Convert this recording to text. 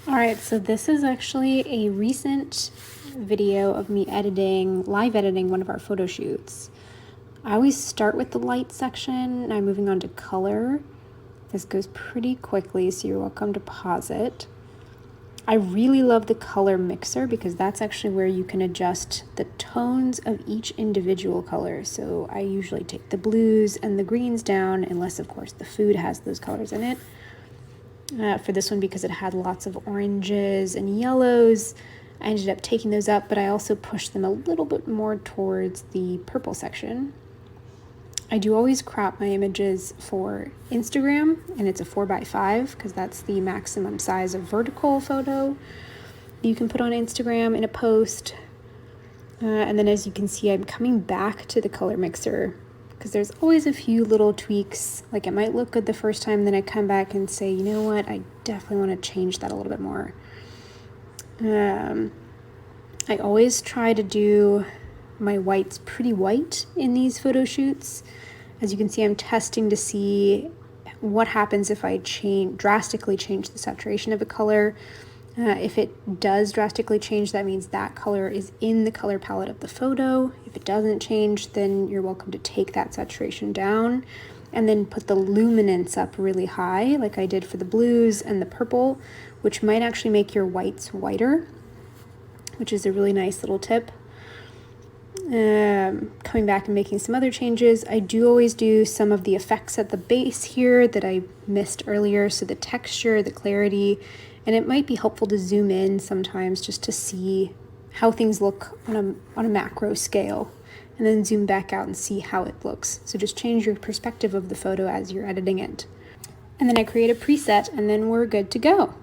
All right, so this is actually a recent video of me live editing one of our photo shoots. I always start with the light section and I'm moving on to color. This goes pretty quickly, so you're welcome to pause it. I really love the color mixer because that's actually where you can adjust the tones of each individual color. So I usually take the blues and the greens down, unless of course the food has those colors in it. For this one, because it had lots of oranges and yellows, I ended up taking those up, but I also pushed them a little bit more towards the purple section. I do always crop my images for Instagram, and it's a 4x5 because that's the maximum size of vertical photo you can put on Instagram in a post. And then as you can see, I'm coming back to the color mixer because there's always a few little tweaks. Like it might look good the first time, then I come back and say, you know what, I definitely want to change that a little bit more. I always try to do my whites pretty white in these photo shoots. As you can see, I'm testing to see what happens if I drastically change the saturation of a color. If it does drastically change, that means that color is in the color palette of the photo. If it doesn't change, then you're welcome to take that saturation down and then put the luminance up really high, like I did for the blues and the purple, which might actually make your whites whiter, which is a really nice little tip. Coming back and making some other changes. I do always do some of the effects at the base here that I missed earlier, so the texture, the clarity, and it might be helpful to zoom in sometimes just to see how things look on a macro scale, and then zoom back out and see how it looks. So just change your perspective of the photo as you're editing it. And then I create a preset, and then we're good to go.